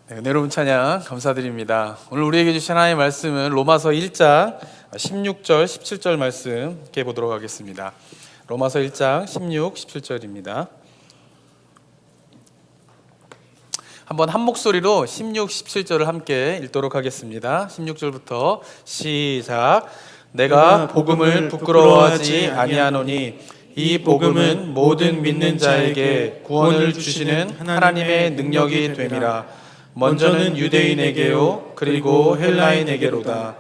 네, 은혜로운 찬양 감사드립니다. 오늘 우리에게 주신 하나님의 말씀은 로마서 1장 16절, 17절 말씀 함께 보도록 하겠습니다. 로마서 1장 16, 17절입니다. 한번 한 목소리로 16, 17절을 함께 읽도록 하겠습니다. 16절부터 시작. 내가 복음을 부끄러워하지 아니하노니 이 복음은 모든 믿는 자에게 구원을 주시는 하나님의 능력이 됨이라. 먼저는 유대인에게요 그리고 헬라인에게로다.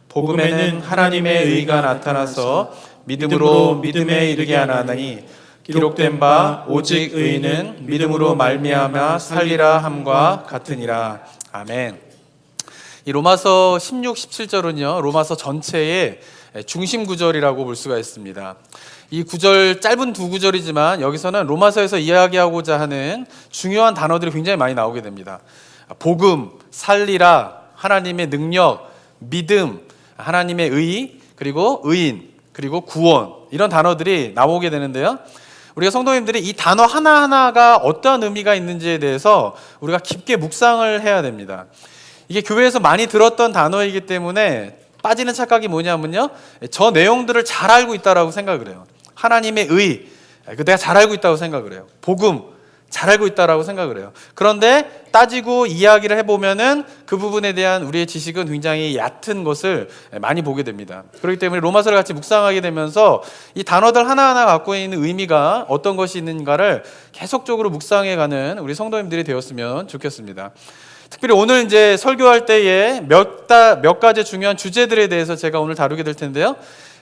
복음에는 하나님의 의가 나타나서 믿음으로 믿음에 이르게 하나니 기록된 바 오직 의인은 믿음으로 말미암아 살리라 함과 같으니라. 아멘. 이 로마서 16, 17절은요 로마서 전체의 중심 구절이라고 볼 수가 있습니다. 이 구절, 짧은 두 구절이지만 여기서는 로마서에서 이야기하고자 하는 중요한 단어들이 굉장히 많이 나오게 됩니다. 복음, 살리라, 하나님의 능력, 믿음, 하나님의 의, 그리고 의인, 그리고 구원, 이런 단어들이 나오게 되는데요, 우리가 성도님들이 이 단어 하나하나가 어떠한 의미가 있는지에 대해서 우리가 깊게 묵상을 해야 됩니다. 이게 교회에서 많이 들었던 단어이기 때문에 빠지는 착각이 뭐냐면요, 저 내용들을 잘 알고 있다라고 생각을 해요. 하나님의 의, 내가 잘 알고 있다고 생각을 해요. 복음, 잘 알고 있다라고 생각을 해요. 그런데 따지고 이야기를 해보면은 그 부분에 대한 우리의 지식은 굉장히 얕은 것을 많이 보게 됩니다. 그렇기 때문에 로마서를 같이 묵상하게 되면서 이 단어들 하나하나 갖고 있는 의미가 어떤 것이 있는가를 계속적으로 묵상해가는 우리 성도님들이 되었으면 좋겠습니다. 특별히 오늘 이제 설교할 때에 몇 가지 중요한 주제들에 대해서 제가 오늘 다루게 될 텐데요,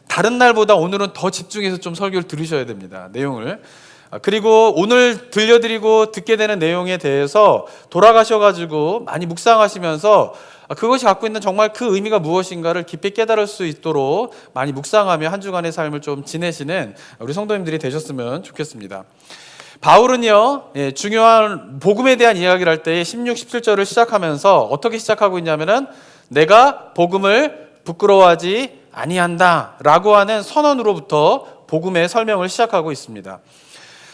다른 날보다 오늘은 더 집중해서 좀 설교를 들으셔야 됩니다. 내용을. 그리고 오늘 들려드리고 듣게 되는 내용에 대해서 돌아가셔가지고 많이 묵상하시면서 그것이 갖고 있는 정말 그 의미가 무엇인가를 깊이 깨달을 수 있도록 많이 묵상하며 한 주간의 삶을 좀 지내시는 우리 성도님들이 되셨으면 좋겠습니다. 바울은요, 중요한 복음에 대한 이야기를 할 때 16, 17절을 시작하면서 어떻게 시작하고 있냐면은 내가 복음을 부끄러워하지 아니한다 라고 하는 선언으로부터 복음의 설명을 시작하고 있습니다.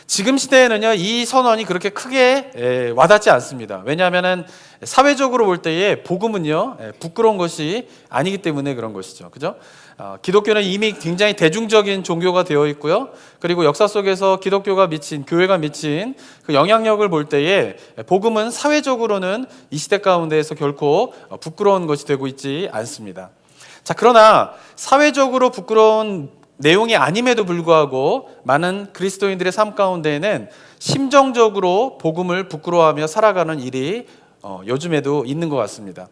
지금 시대에는요, 이 선언이 그렇게 크게 와닿지 않습니다. 왜냐하면은 사회적으로 볼 때에 복음은요, 부끄러운 것이 아니기 때문에 그런 것이죠. 그죠? 기독교는 이미 굉장히 대중적인 종교가 되어 있고요. 그리고 역사 속에서 기독교가 미친, 교회가 미친 그 영향력을 볼 때에 복음은 사회적으로는 이 시대 가운데에서 결코 부끄러운 것이 되고 있지 않습니다. 자, 그러나 사회적으로 부끄러운 내용이 아님에도 불구하고 많은 그리스도인들의 삶 가운데에는 심정적으로 복음을 부끄러워하며 살아가는 일이 요즘에도 있는 것 같습니다.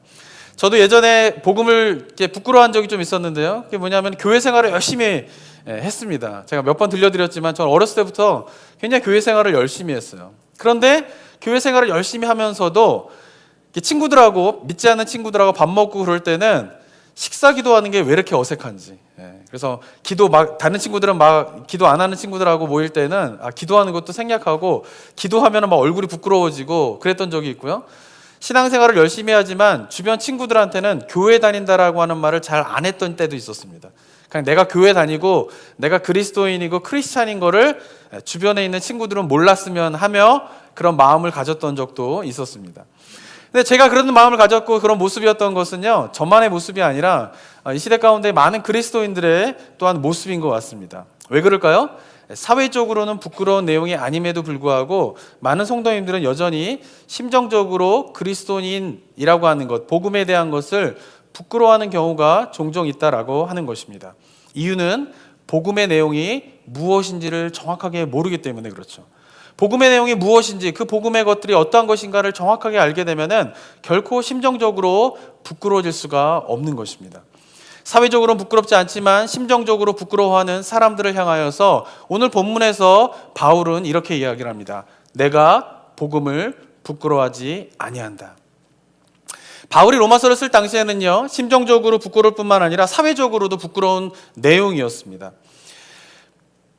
저도 예전에 복음을 부끄러워한 적이 좀 있었는데요, 그게 뭐냐면 교회 생활을 열심히 했습니다. 제가 몇 번 들려드렸지만 저는 어렸을 때부터 굉장히 교회 생활을 열심히 했어요. 그런데 교회 생활을 열심히 하면서도 친구들하고, 믿지 않는 친구들하고 밥 먹고 그럴 때는 식사 기도하는 게 왜 이렇게 어색한지, 그래서 다른 친구들은 막 기도 안 하는 친구들하고 모일 때는 기도하는 것도 생략하고 기도하면 막 얼굴이 부끄러워지고 그랬던 적이 있고요. 신앙생활을 열심히 하지만 주변 친구들한테는 교회 다닌다라고 하는 말을 잘 안 했던 때도 있었습니다. 그냥 내가 교회 다니고 내가 그리스도인이고 크리스찬인 거를 주변에 있는 친구들은 몰랐으면 하며 그런 마음을 가졌던 적도 있었습니다. 근데 제가 그런 마음을 가졌고 그런 모습이었던 것은요, 저만의 모습이 아니라 이 시대 가운데 많은 그리스도인들의 또한 모습인 것 같습니다. 왜 그럴까요? 사회적으로는 부끄러운 내용이 아님에도 불구하고 많은 성도님들은 여전히 심정적으로 그리스도인이라고 하는 것, 복음에 대한 것을 부끄러워하는 경우가 종종 있다라고 하는 것입니다. 이유는 복음의 내용이 무엇인지를 정확하게 모르기 때문에 그렇죠. 복음의 내용이 무엇인지, 그 복음의 것들이 어떠한 것인가를 정확하게 알게 되면은 결코 심정적으로 부끄러워질 수가 없는 것입니다. 사회적으로는 부끄럽지 않지만 심정적으로 부끄러워하는 사람들을 향하여서 오늘 본문에서 바울은 이렇게 이야기를 합니다. 내가 복음을 부끄러워하지 아니한다. 바울이 로마서를 쓸 당시에는요, 심정적으로 부끄러울 뿐만 아니라 사회적으로도 부끄러운 내용이었습니다.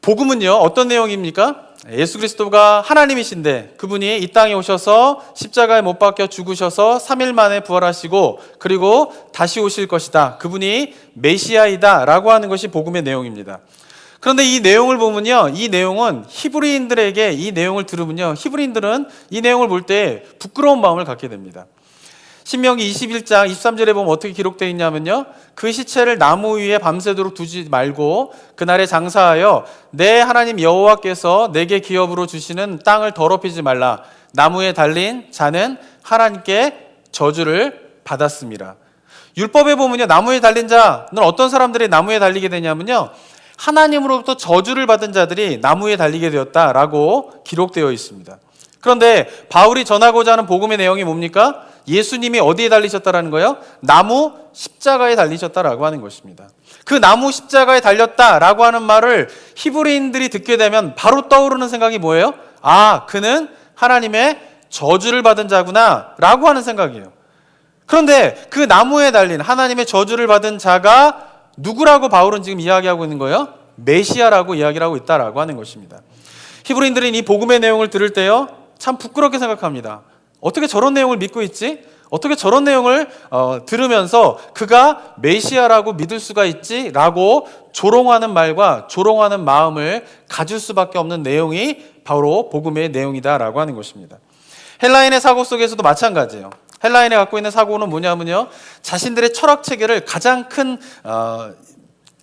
복음은요, 어떤 내용입니까? 예수 그리스도가 하나님이신데 그분이 이 땅에 오셔서 십자가에 못 박혀 죽으셔서 3일 만에 부활하시고 그리고 다시 오실 것이다, 그분이 메시아이다 라고 하는 것이 복음의 내용입니다. 그런데 이 내용을 보면요, 이 내용은 히브리인들에게 이 내용을 들으면요, 히브리인들은 이 내용을 볼 때 부끄러운 마음을 갖게 됩니다. 신명기 21장 23절에 보면 어떻게 기록되어 있냐면요, 그 시체를 나무 위에 밤새도록 두지 말고 그날에 장사하여 내 하나님 여호와께서 내게 기업으로 주시는 땅을 더럽히지 말라. 나무에 달린 자는 하나님께 저주를 받았습니다. 율법에 보면요, 나무에 달린 자는 어떤 사람들이 나무에 달리게 되냐면요, 하나님으로부터 저주를 받은 자들이 나무에 달리게 되었다라고 기록되어 있습니다. 그런데 바울이 전하고자 하는 복음의 내용이 뭡니까? 예수님이 어디에 달리셨다라는 거예요? 나무 십자가에 달리셨다라고 하는 것입니다. 그 나무 십자가에 달렸다라고 하는 말을 히브리인들이 듣게 되면 바로 떠오르는 생각이 뭐예요? 아, 그는 하나님의 저주를 받은 자구나 라고 하는 생각이에요. 그런데 그 나무에 달린 하나님의 저주를 받은 자가 누구라고 바울은 지금 이야기하고 있는 거예요? 메시아라고 이야기를 하고 있다라고 하는 것입니다. 히브리인들은 이 복음의 내용을 들을 때요, 참 부끄럽게 생각합니다. 어떻게 저런 내용을 믿고 있지? 어떻게 저런 내용을 들으면서 그가 메시아라고 믿을 수가 있지? 라고 조롱하는 말과 조롱하는 마음을 가질 수밖에 없는 내용이 바로 복음의 내용이다라고 하는 것입니다. 헬라인의 사고 속에서도 마찬가지예요. 헬라인이 갖고 있는 사고는 뭐냐면요, 자신들의 철학 체계를 가장 큰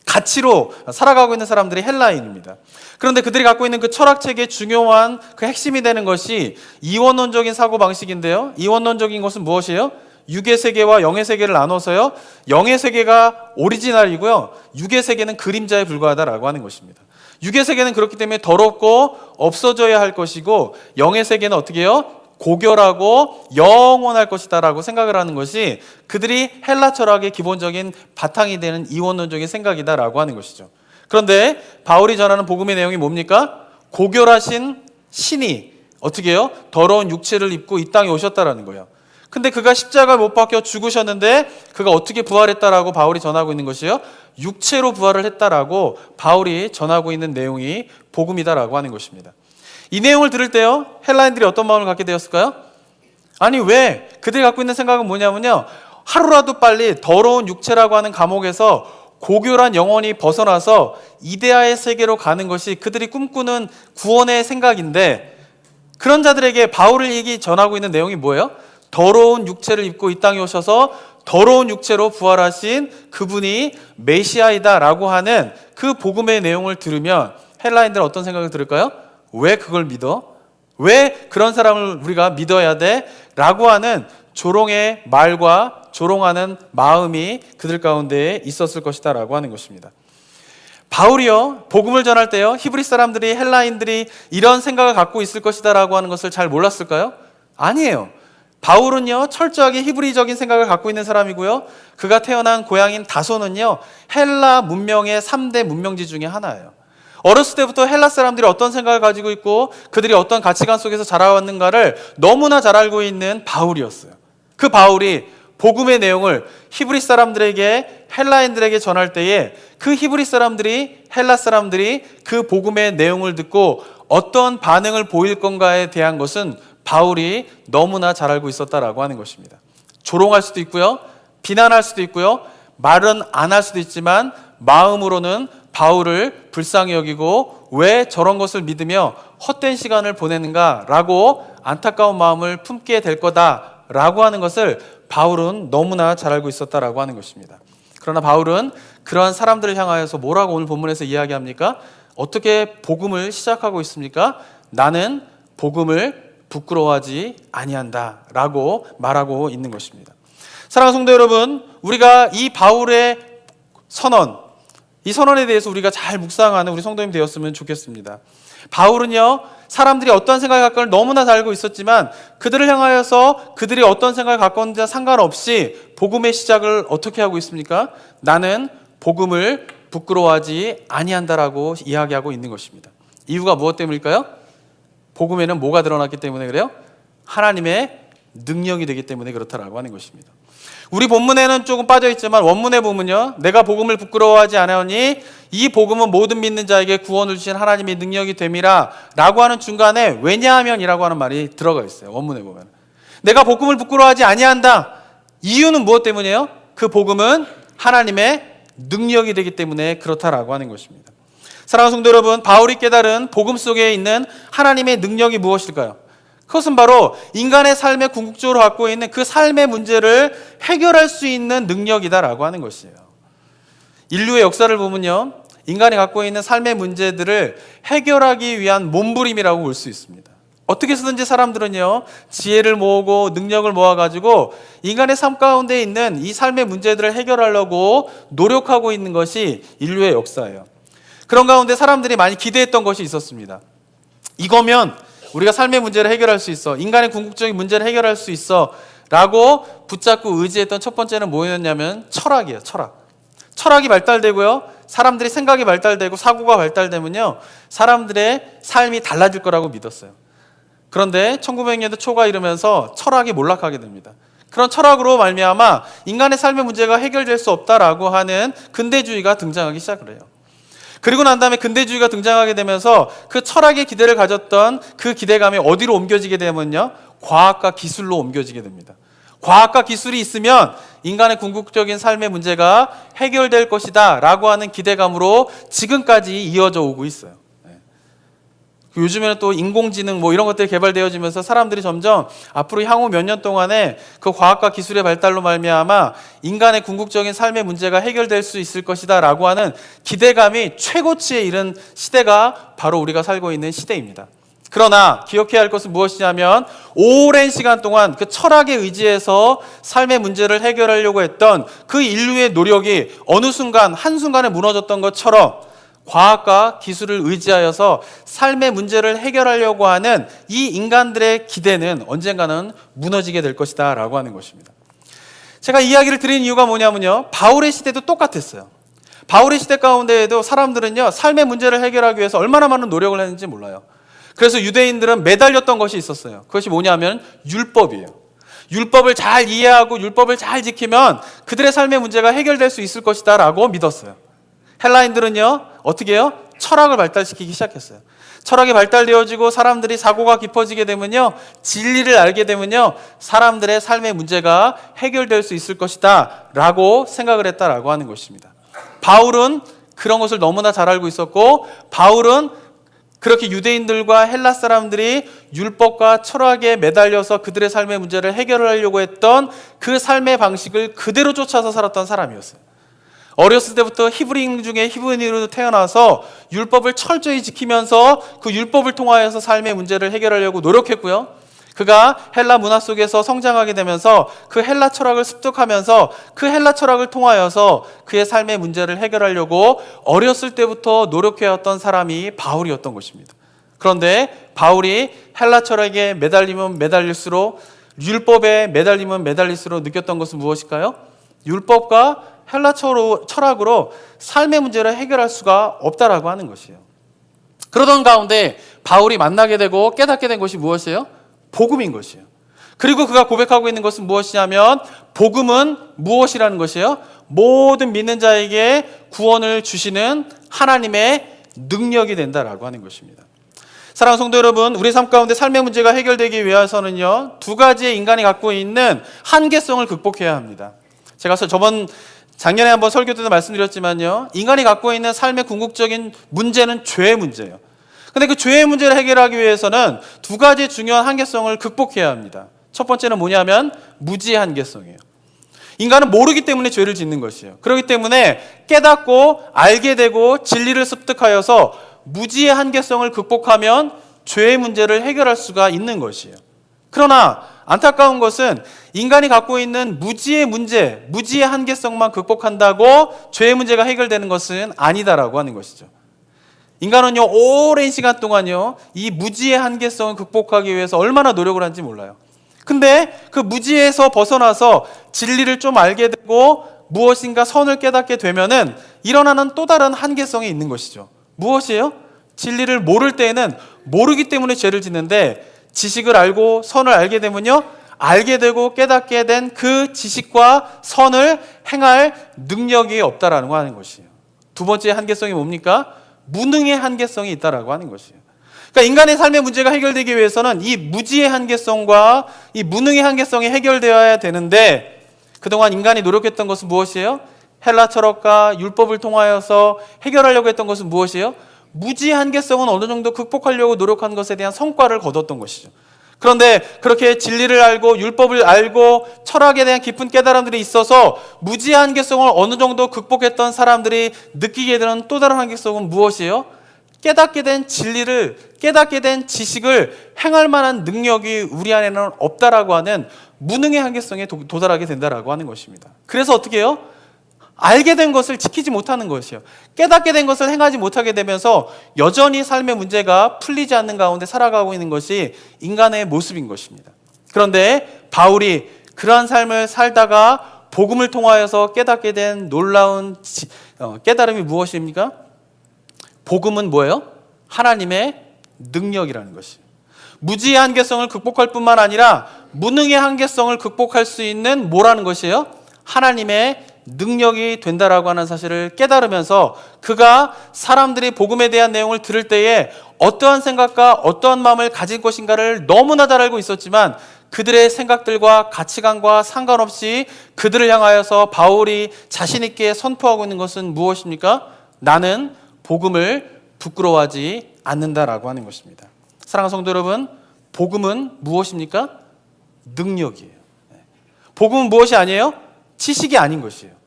가치로 살아가고 있는 사람들이 헬라인입니다. 그런데 그들이 갖고 있는 그 철학 체계의 중요한 그 핵심이 되는 것이 이원론적인 사고 방식인데요, 이원론적인 것은 무엇이에요? 육의 세계와 영의 세계를 나눠서요, 영의 세계가 오리지널이고요, 육의 세계는 그림자에 불과하다라고 하는 것입니다. 육의 세계는 그렇기 때문에 더럽고 없어져야 할 것이고, 영의 세계는 어떻게 해요? 고결하고 영원할 것이다 라고 생각을 하는 것이 그들이 헬라 철학의 기본적인 바탕이 되는 이원론적인 생각이다 라고 하는 것이죠. 그런데 바울이 전하는 복음의 내용이 뭡니까? 고결하신 신이 어떻게 해요? 더러운 육체를 입고 이 땅에 오셨다라는 거예요. 근데 그가 십자가에 못 박혀 죽으셨는데 그가 어떻게 부활했다라고 바울이 전하고 있는 것이에요? 육체로 부활을 했다라고 바울이 전하고 있는 내용이 복음이다라고 하는 것입니다. 이 내용을 들을 때요, 헬라인들이 어떤 마음을 갖게 되었을까요? 아니, 왜? 그들이 갖고 있는 생각은 뭐냐면요, 하루라도 빨리 더러운 육체라고 하는 감옥에서 고결한 영혼이 벗어나서 이데아의 세계로 가는 것이 그들이 꿈꾸는 구원의 생각인데, 그런 자들에게 바울을 얘기 전하고 있는 내용이 뭐예요? 더러운 육체를 입고 이 땅에 오셔서 더러운 육체로 부활하신 그분이 메시아이다 라고 하는 그 복음의 내용을 들으면 헬라인들은 어떤 생각을 들을까요? 왜 그걸 믿어? 왜 그런 사람을 우리가 믿어야 돼? 라고 하는 조롱의 말과 조롱하는 마음이 그들 가운데 있었을 것이다 라고 하는 것입니다. 바울이요, 복음을 전할 때요, 히브리 사람들이, 헬라인들이 이런 생각을 갖고 있을 것이다 라고 하는 것을 잘 몰랐을까요? 아니에요. 바울은요, 철저하게 히브리적인 생각을 갖고 있는 사람이고요, 그가 태어난 고향인 다소는요, 헬라 문명의 3대 문명지 중에 하나예요. 어렸을 때부터 헬라 사람들이 어떤 생각을 가지고 있고 그들이 어떤 가치관 속에서 자라왔는가를 너무나 잘 알고 있는 바울이었어요. 그 바울이 복음의 내용을 히브리 사람들에게, 헬라인들에게 전할 때에 그 히브리 사람들이, 헬라 사람들이 그 복음의 내용을 듣고 어떤 반응을 보일 건가에 대한 것은 바울이 너무나 잘 알고 있었다라고 하는 것입니다. 조롱할 수도 있고요, 비난할 수도 있고요, 말은 안 할 수도 있지만 마음으로는 바울을 불쌍히 여기고 왜 저런 것을 믿으며 헛된 시간을 보내는가라고 안타까운 마음을 품게 될 거다라고 하는 것을 바울은 너무나 잘 알고 있었다라고 하는 것입니다. 그러나 바울은 그러한 사람들을 향하여서 뭐라고 오늘 본문에서 이야기합니까? 어떻게 복음을 시작하고 있습니까? 나는 복음을 부끄러워하지 아니한다 라고 말하고 있는 것입니다. 사랑하는 성도 여러분, 우리가 이 바울의 선언, 이 선언에 대해서 우리가 잘 묵상하는 우리 성도님 되었으면 좋겠습니다. 바울은요, 사람들이 어떤 생각을 갖고 있는지 너무나 잘 알고 있었지만 그들을 향하여서 그들이 어떤 생각을 갖고 있는지 상관없이 복음의 시작을 어떻게 하고 있습니까? 나는 복음을 부끄러워하지 아니한다라고 이야기하고 있는 것입니다. 이유가 무엇 때문일까요? 복음에는 뭐가 드러났기 때문에 그래요? 하나님의 능력이 되기 때문에 그렇다라고 하는 것입니다. 우리 본문에는 조금 빠져있지만 원문에 보면요, 내가 복음을 부끄러워하지 않으니 이 복음은 모든 믿는 자에게 구원을 주신 하나님의 능력이 됨이라 라고 하는 중간에 왜냐하면이라고 하는 말이 들어가 있어요. 원문에 보면 내가 복음을 부끄러워하지 아니한다. 이유는 무엇 때문이에요? 그 복음은 하나님의 능력이 되기 때문에 그렇다라고 하는 것입니다. 사랑하는 성도 여러분, 바울이 깨달은 복음 속에 있는 하나님의 능력이 무엇일까요? 그것은 바로 인간의 삶에 궁극적으로 갖고 있는 그 삶의 문제를 해결할 수 있는 능력이다라고 하는 것이에요. 인류의 역사를 보면요, 인간이 갖고 있는 삶의 문제들을 해결하기 위한 몸부림이라고 볼 수 있습니다. 어떻게 해서든지 사람들은요, 지혜를 모으고 능력을 모아가지고 인간의 삶 가운데 있는 이 삶의 문제들을 해결하려고 노력하고 있는 것이 인류의 역사예요. 그런 가운데 사람들이 많이 기대했던 것이 있었습니다. 이거면 우리가 삶의 문제를 해결할 수 있어, 인간의 궁극적인 문제를 해결할 수 있어 라고 붙잡고 의지했던 첫 번째는 뭐였냐면 철학이에요. 철학이 발달되고요, 사람들이 생각이 발달되고 사고가 발달되면요, 사람들의 삶이 달라질 거라고 믿었어요. 그런데 1900년대 초가 이르면서 철학이 몰락하게 됩니다. 그런 철학으로 말미암아 인간의 삶의 문제가 해결될 수 없다라고 하는 근대주의가 등장하기 시작을 해요. 그리고 난 다음에 근대주의가 등장하게 되면서 그 철학의 기대를 가졌던 그 기대감이 어디로 옮겨지게 되면요, 과학과 기술로 옮겨지게 됩니다. 과학과 기술이 있으면 인간의 궁극적인 삶의 문제가 해결될 것이다 라고 하는 기대감으로 지금까지 이어져 오고 있어요. 요즘에는 또 인공지능 이런 것들이 개발되어지면서 사람들이 점점 앞으로 향후 몇 년 동안에 그 과학과 기술의 발달로 말미암아 인간의 궁극적인 삶의 문제가 해결될 수 있을 것이다 라고 하는 기대감이 최고치에 이른 시대가 바로 우리가 살고 있는 시대입니다. 그러나 기억해야 할 것은 무엇이냐면, 오랜 시간 동안 그 철학에 의지해서 삶의 문제를 해결하려고 했던 그 인류의 노력이 어느 순간 한순간에 무너졌던 것처럼 과학과 기술을 의지하여서 삶의 문제를 해결하려고 하는 이 인간들의 기대는 언젠가는 무너지게 될 것이다 라고 하는 것입니다. 제가 이야기를 드린 이유가 뭐냐면요, 바울의 시대도 똑같았어요. 바울의 시대 가운데에도 사람들은요, 삶의 문제를 해결하기 위해서 얼마나 많은 노력을 했는지 몰라요. 그래서 유대인들은 매달렸던 것이 있었어요. 그것이 뭐냐면 율법이에요. 율법을 잘 이해하고 율법을 잘 지키면 그들의 삶의 문제가 해결될 수 있을 것이다 라고 믿었어요. 헬라인들은요, 어떻게 해요? 철학을 발달시키기 시작했어요. 철학이 발달되어지고 사람들이 사고가 깊어지게 되면요, 진리를 알게 되면요, 사람들의 삶의 문제가 해결될 수 있을 것이다 라고 생각을 했다라고 하는 것입니다. 바울은 그런 것을 너무나 잘 알고 있었고, 바울은 그렇게 유대인들과 헬라 사람들이 율법과 철학에 매달려서 그들의 삶의 문제를 해결하려고 했던 그 삶의 방식을 그대로 쫓아서 살았던 사람이었어요. 어렸을 때부터 히브리인 중에 히브리인으로 태어나서 율법을 철저히 지키면서 그 율법을 통하여서 삶의 문제를 해결하려고 노력했고요. 그가 헬라 문화 속에서 성장하게 되면서 그 헬라 철학을 습득하면서 그 헬라 철학을 통하여서 그의 삶의 문제를 해결하려고 어렸을 때부터 노력해왔던 사람이 바울이었던 것입니다. 그런데 바울이 헬라 철학에 매달리면 매달릴수록, 율법에 매달리면 매달릴수록 느꼈던 것은 무엇일까요? 율법과 헬라 철학으로 삶의 문제를 해결할 수가 없다라고 하는 것이에요. 그러던 가운데 바울이 만나게 되고 깨닫게 된 것이 무엇이에요? 복음인 것이에요. 그리고 그가 고백하고 있는 것은 무엇이냐면, 복음은 무엇이라는 것이에요? 모든 믿는 자에게 구원을 주시는 하나님의 능력이 된다라고 하는 것입니다. 사랑하는 성도 여러분, 우리 삶 가운데 삶의 문제가 해결되기 위해서는요, 두 가지의 인간이 갖고 있는 한계성을 극복해야 합니다. 제가 작년에 한번 설교 때도 말씀드렸지만요, 인간이 갖고 있는 삶의 궁극적인 문제는 죄의 문제예요. 근데 그 죄의 문제를 해결하기 위해서는 두 가지 중요한 한계성을 극복해야 합니다. 첫 번째는 뭐냐면 무지의 한계성이에요. 인간은 모르기 때문에 죄를 짓는 것이에요. 그렇기 때문에 깨닫고 알게 되고 진리를 습득하여서 무지의 한계성을 극복하면 죄의 문제를 해결할 수가 있는 것이에요. 그러나 안타까운 것은 인간이 갖고 있는 무지의 문제, 무지의 한계성만 극복한다고 죄의 문제가 해결되는 것은 아니다라고 하는 것이죠. 인간은요, 오랜 시간 동안요, 이 무지의 한계성을 극복하기 위해서 얼마나 노력을 하는지 몰라요. 근데 그 무지에서 벗어나서 진리를 좀 알게 되고 무엇인가 선을 깨닫게 되면은 일어나는 또 다른 한계성이 있는 것이죠. 무엇이에요? 진리를 모를 때에는 모르기 때문에 죄를 짓는데, 지식을 알고 선을 알게 되면요, 알게 되고 깨닫게 된 그 지식과 선을 행할 능력이 없다라는 거 하는 것이에요. 두 번째 한계성이 뭡니까? 무능의 한계성이 있다라고 하는 것이에요. 그러니까 인간의 삶의 문제가 해결되기 위해서는 이 무지의 한계성과 이 무능의 한계성이 해결되어야 되는데, 그동안 인간이 노력했던 것은 무엇이에요? 헬라 철학과 율법을 통하여서 해결하려고 했던 것은 무엇이에요? 무지의 한계성은 어느 정도 극복하려고 노력한 것에 대한 성과를 거뒀던 것이죠. 그런데 그렇게 진리를 알고 율법을 알고 철학에 대한 깊은 깨달음들이 있어서 무지의 한계성을 어느 정도 극복했던 사람들이 느끼게 되는 또 다른 한계성은 무엇이에요? 깨닫게 된 진리를, 깨닫게 된 지식을 행할 만한 능력이 우리 안에는 없다라고 하는 무능의 한계성에 도달하게 된다라고 하는 것입니다. 그래서 어떻게 해요? 알게 된 것을 지키지 못하는 것이에요. 깨닫게 된 것을 행하지 못하게 되면서 여전히 삶의 문제가 풀리지 않는 가운데 살아가고 있는 것이 인간의 모습인 것입니다. 그런데 바울이 그러한 삶을 살다가 복음을 통하여서 깨닫게 된 놀라운 깨달음이 무엇입니까? 복음은 뭐예요? 하나님의 능력이라는 것이에요. 무지의 한계성을 극복할 뿐만 아니라 무능의 한계성을 극복할 수 있는 뭐라는 것이에요? 하나님의 능력이 된다라고 하는 사실을 깨달으면서 그가 사람들이 복음에 대한 내용을 들을 때에 어떠한 생각과 어떠한 마음을 가질 것인가를 너무나 잘 알고 있었지만 그들의 생각들과 가치관과 상관없이 그들을 향하여서 바울이 자신 있게 선포하고 있는 것은 무엇입니까? 나는 복음을 부끄러워하지 않는다라고 하는 것입니다. 사랑하는 성도 여러분, 복음은 무엇입니까? 능력이에요. 복음은 무엇이 아니에요? 지식이 아닌 것이에요.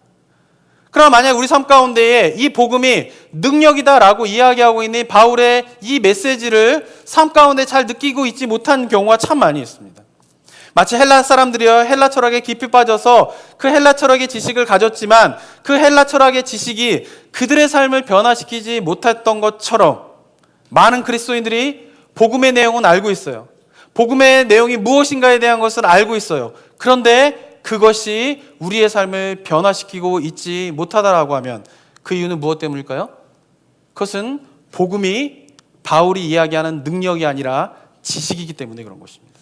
그럼 만약 우리 삶 가운데에 이 복음이 능력이다라고 이야기하고 있는 바울의 이 메시지를 삶 가운데 잘 느끼고 있지 못한 경우가 참 많이 있습니다. 마치 헬라 사람들이요, 헬라 철학에 깊이 빠져서 그 헬라 철학의 지식을 가졌지만 그 헬라 철학의 지식이 그들의 삶을 변화시키지 못했던 것처럼 많은 그리스도인들이 복음의 내용은 알고 있어요. 복음의 내용이 무엇인가에 대한 것을 알고 있어요. 그런데 그것이 우리의 삶을 변화시키고 있지 못하다라고 하면 그 이유는 무엇 때문일까요? 그것은 복음이 바울이 이야기하는 능력이 아니라 지식이기 때문에 그런 것입니다.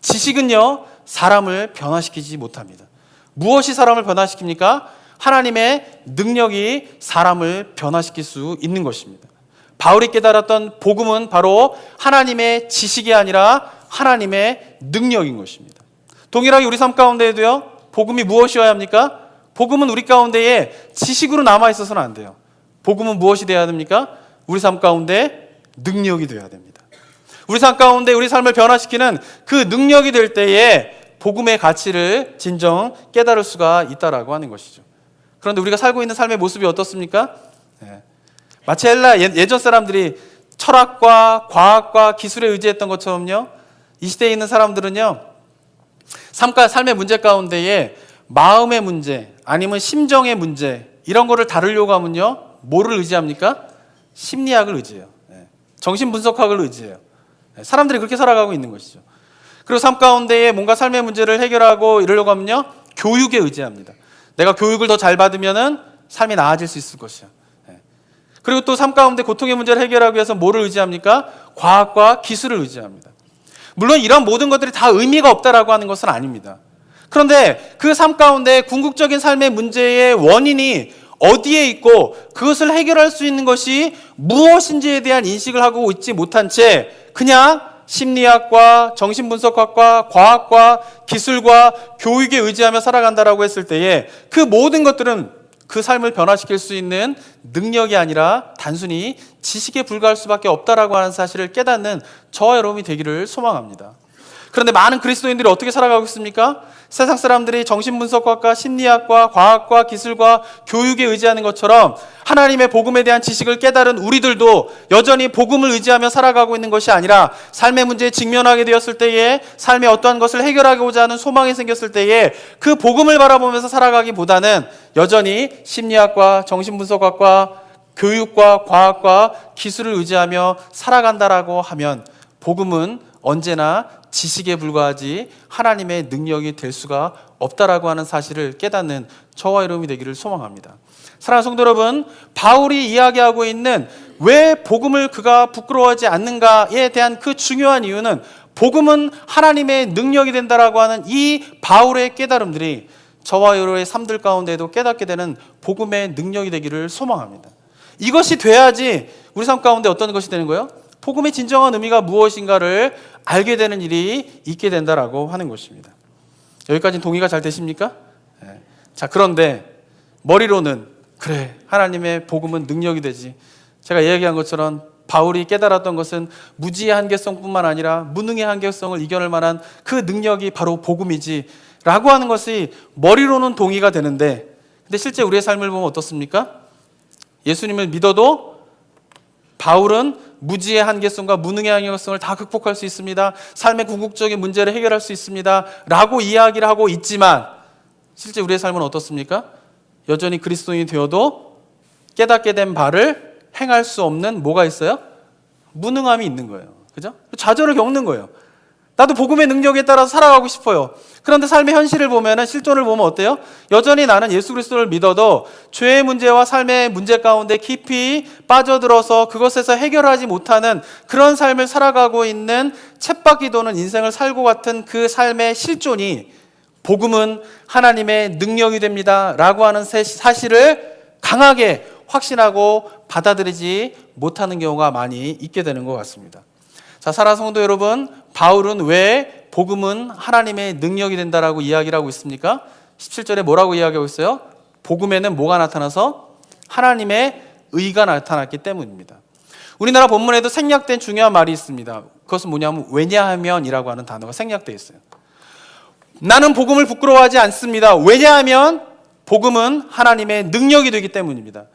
지식은요, 사람을 변화시키지 못합니다. 무엇이 사람을 변화시킵니까? 하나님의 능력이 사람을 변화시킬 수 있는 것입니다. 바울이 깨달았던 복음은 바로 하나님의 지식이 아니라 하나님의 능력인 것입니다. 동일하게 우리 삶 가운데에도요, 복음이 무엇이어야 합니까? 복음은 우리 가운데에 지식으로 남아있어서는 안 돼요. 복음은 무엇이 되어야 됩니까? 우리 삶 가운데 능력이 되어야 됩니다. 우리 삶 가운데 우리 삶을 변화시키는 그 능력이 될 때에 복음의 가치를 진정 깨달을 수가 있다라고 하는 것이죠. 그런데 우리가 살고 있는 삶의 모습이 어떻습니까? 마치 헬라 예전 사람들이 철학과 과학과 기술에 의지했던 것처럼요, 이 시대에 있는 사람들은요, 삶의 문제 가운데에 마음의 문제 아니면 심정의 문제 이런 거를 다루려고 하면요, 뭐를 의지합니까? 심리학을 의지해요. 정신분석학을 의지해요. 사람들이 그렇게 살아가고 있는 것이죠. 그리고 삶 가운데에 뭔가 삶의 문제를 해결하고 이러려고 하면요, 교육에 의지합니다. 내가 교육을 더 잘 받으면은 삶이 나아질 수 있을 것이야. 그리고 또 삶 가운데 고통의 문제를 해결하기 위해서 뭐를 의지합니까? 과학과 기술을 의지합니다. 물론 이런 모든 것들이 다 의미가 없다라고 하는 것은 아닙니다. 그런데 그 삶 가운데 궁극적인 삶의 문제의 원인이 어디에 있고 그것을 해결할 수 있는 것이 무엇인지에 대한 인식을 하고 있지 못한 채 그냥 심리학과 정신분석학과 과학과 기술과 교육에 의지하며 살아간다라고 했을 때에 그 모든 것들은 그 삶을 변화시킬 수 있는 능력이 아니라 단순히 지식에 불과할 수밖에 없다라고 하는 사실을 깨닫는 저와 여러분이 되기를 소망합니다. 그런데 많은 그리스도인들이 어떻게 살아가고 있습니까? 세상 사람들이 정신분석학과 심리학과 과학과 기술과 교육에 의지하는 것처럼 하나님의 복음에 대한 지식을 깨달은 우리들도 여전히 복음을 의지하며 살아가고 있는 것이 아니라 삶의 문제에 직면하게 되었을 때에 삶의 어떠한 것을 해결하고자 하는 소망이 생겼을 때에 그 복음을 바라보면서 살아가기보다는 여전히 심리학과 정신분석학과 교육과 과학과 기술을 의지하며 살아간다라고 하면 복음은 언제나 지식에 불과하지 하나님의 능력이 될 수가 없다라고 하는 사실을 깨닫는 저와 여러분이 되기를 소망합니다. 사랑하는 성도 여러분, 바울이 이야기하고 있는 왜 복음을 그가 부끄러워하지 않는가에 대한 그 중요한 이유는 복음은 하나님의 능력이 된다라고 하는 이 바울의 깨달음들이 저와 여러분의 삶들 가운데도 깨닫게 되는 복음의 능력이 되기를 소망합니다. 이것이 돼야지 우리 삶 가운데 어떤 것이 되는 거예요? 복음의 진정한 의미가 무엇인가를 알게 되는 일이 있게 된다라고 하는 것입니다. 여기까지는 동의가 잘 되십니까? 네. 자, 그런데 머리로는 그래, 하나님의 복음은 능력이 되지. 제가 이야기한 것처럼 바울이 깨달았던 것은 무지의 한계성뿐만 아니라 무능의 한계성을 이겨낼 만한 그 능력이 바로 복음이지 라고 하는 것이 머리로는 동의가 되는데, 근데 실제 우리의 삶을 보면 어떻습니까? 예수님을 믿어도 바울은 무지의 한계성과 무능의 한계성을 다 극복할 수 있습니다, 삶의 궁극적인 문제를 해결할 수 있습니다 라고 이야기를 하고 있지만, 실제 우리의 삶은 어떻습니까? 여전히 그리스도인이 되어도 깨닫게 된 바를 행할 수 없는 뭐가 있어요? 무능함이 있는 거예요. 그죠? 좌절을 겪는 거예요. 나도 복음의 능력에 따라서 살아가고 싶어요. 그런데 삶의 현실을 보면은, 실존을 보면 어때요? 여전히 나는 예수 그리스도를 믿어도 죄의 문제와 삶의 문제 가운데 깊이 빠져들어서 그것에서 해결하지 못하는 그런 삶을 살아가고 있는 쳇바퀴 도는 인생을 살고 같은 그 삶의 실존이 복음은 하나님의 능력이 됩니다 라고 하는 사실을 강하게 확신하고 받아들이지 못하는 경우가 많이 있게 되는 것 같습니다. 자, 사랑하는 성도 여러분, 바울은 왜 복음은 하나님의 능력이 된다라고 이야기를 하고 있습니까? 17절에 뭐라고 이야기하고 있어요? 복음에는 뭐가 나타나서? 하나님의 의가 나타났기 때문입니다. 우리나라 본문에도 생략된 중요한 말이 있습니다. 그것은 뭐냐면 왜냐하면이라고 하는 단어가 생략되어 있어요. 나는 복음을 부끄러워하지 않습니다. 왜냐하면 복음은 하나님의 능력이 되기 때문입니다.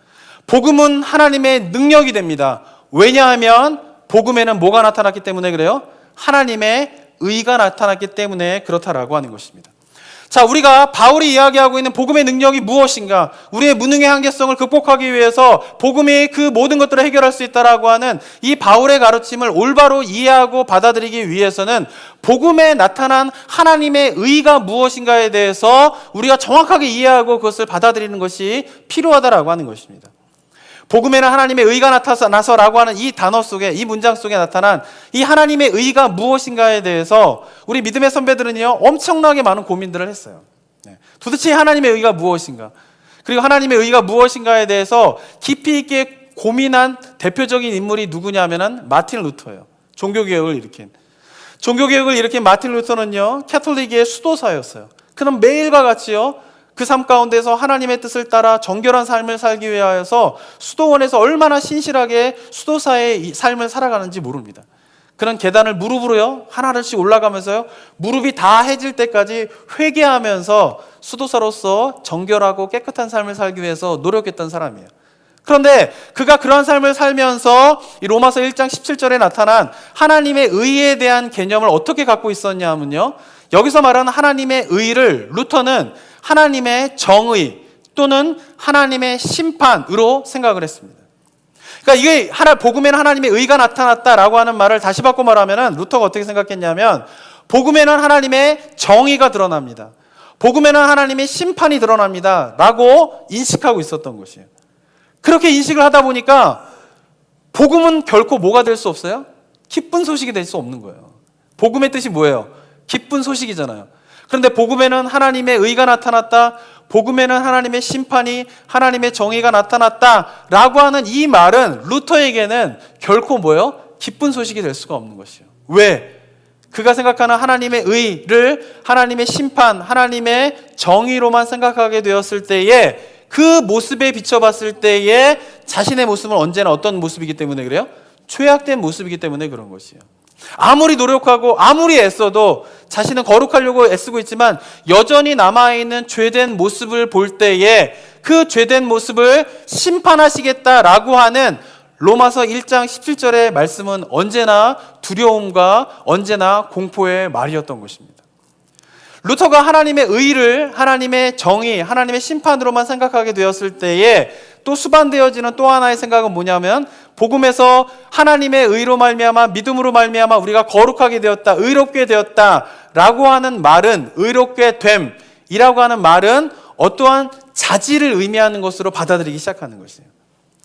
복음은 하나님의 능력이 됩니다. 왜냐하면 복음에는 뭐가 나타났기 때문에 그래요? 하나님의 의가 나타났기 때문에 그렇다라고 하는 것입니다. 자, 우리가 바울이 이야기하고 있는 복음의 능력이 무엇인가? 우리의 무능의 한계성을 극복하기 위해서 복음이 그 모든 것들을 해결할 수 있다라고 하는 이 바울의 가르침을 올바로 이해하고 받아들이기 위해서는 복음에 나타난 하나님의 의가 무엇인가에 대해서 우리가 정확하게 이해하고 그것을 받아들이는 것이 필요하다라고 하는 것입니다. 복음에는 하나님의 의가 나타나서라고 하는 이 단어 속에, 이 문장 속에 나타난 이 하나님의 의가 무엇인가에 대해서 우리 믿음의 선배들은요, 엄청나게 많은 고민들을 했어요. 도대체 하나님의 의가 무엇인가? 그리고 하나님의 의가 무엇인가에 대해서 깊이 있게 고민한 대표적인 인물이 누구냐면은 마틴 루터예요. 종교개혁을 일으킨 마틴 루터는요, 캐톨릭의 수도사였어요. 그럼 매일과 같이요, 그 삶 가운데서 하나님의 뜻을 따라 정결한 삶을 살기 위하여서 수도원에서 얼마나 신실하게 수도사의 삶을 살아가는지 모릅니다. 그런 계단을 무릎으로요, 하나씩 올라가면서요, 무릎이 다 해질 때까지 회개하면서 수도사로서 정결하고 깨끗한 삶을 살기 위해서 노력했던 사람이에요. 그런데 그가 그러한 삶을 살면서 이 로마서 1장 17절에 나타난 하나님의 의에 대한 개념을 어떻게 갖고 있었냐 하면요, 여기서 말하는 하나님의 의를 루터는 하나님의 정의 또는 하나님의 심판으로 생각을 했습니다. 그러니까 이게 복음에는 하나님의 의가 나타났다라고 하는 말을 다시 바꿔 말하면 루터가 어떻게 생각했냐면, 복음에는 하나님의 정의가 드러납니다. 복음에는 하나님의 심판이 드러납니다 라고 인식하고 있었던 것이에요. 그렇게 인식을 하다 보니까 복음은 결코 뭐가 될 수 없어요? 기쁜 소식이 될 수 없는 거예요. 복음의 뜻이 뭐예요? 기쁜 소식이잖아요. 그런데 복음에는 하나님의 의가 나타났다, 복음에는 하나님의 심판이, 하나님의 정의가 나타났다라고 하는 이 말은 루터에게는 결코 뭐예요? 기쁜 소식이 될 수가 없는 것이에요. 왜? 그가 생각하는 하나님의 의를 하나님의 심판, 하나님의 정의로만 생각하게 되었을 때에, 그 모습에 비춰봤을 때에 자신의 모습은 언제나 어떤 모습이기 때문에 그래요? 죄악된 모습이기 때문에 그런 것이에요. 아무리 노력하고 아무리 애써도 자신은 거룩하려고 애쓰고 있지만 여전히 남아있는 죄된 모습을 볼 때에 그 죄된 모습을 심판하시겠다라고 하는 로마서 1장 17절의 말씀은 언제나 두려움과 언제나 공포의 말이었던 것입니다. 루터가 하나님의 의를 하나님의 정의, 하나님의 심판으로만 생각하게 되었을 때에 또 수반되어지는 또 하나의 생각은 뭐냐면, 복음에서 하나님의 의로 말미암아, 믿음으로 말미암아 우리가 거룩하게 되었다, 의롭게 되었다라고 하는 말은, 의롭게 됨이라고 하는 말은 어떠한 자질을 의미하는 것으로 받아들이기 시작하는 것이에요.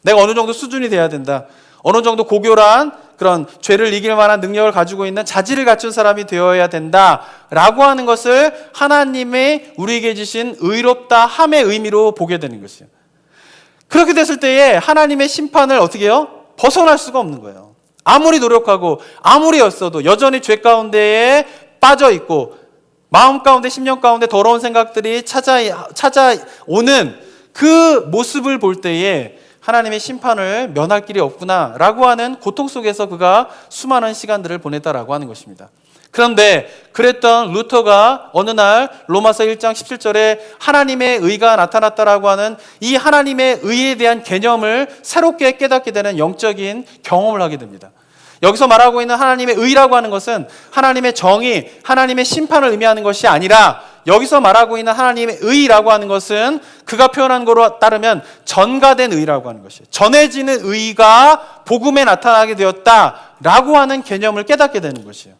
내가 어느 정도 수준이 돼야 된다, 어느 정도 고교란 그런 죄를 이길 만한 능력을 가지고 있는 자질을 갖춘 사람이 되어야 된다라고 하는 것을 하나님의 우리에게 주신 의롭다 함의 의미로 보게 되는 것이에요. 그렇게 됐을 때에 하나님의 심판을 어떻게 해요? 벗어날 수가 없는 거예요. 아무리 노력하고 아무리 애써도 여전히 죄 가운데에 빠져 있고 마음 가운데, 심령 가운데 더러운 생각들이 찾아오는 그 모습을 볼 때에 하나님의 심판을 면할 길이 없구나라고 하는 고통 속에서 그가 수많은 시간들을 보냈다라고 하는 것입니다. 그런데 그랬던 루터가 어느 날 로마서 1장 17절에 하나님의 의가 나타났다라고 하는 이 하나님의 의에 대한 개념을 새롭게 깨닫게 되는 영적인 경험을 하게 됩니다. 여기서 말하고 있는 하나님의 의라고 하는 것은 하나님의 정의, 하나님의 심판을 의미하는 것이 아니라 여기서 말하고 있는 하나님의 의라고 하는 것은 그가 표현한 거로 따르면 전가된 의라고 하는 것이에요. 전해지는 의가 복음에 나타나게 되었다라고 하는 개념을 깨닫게 되는 것이에요.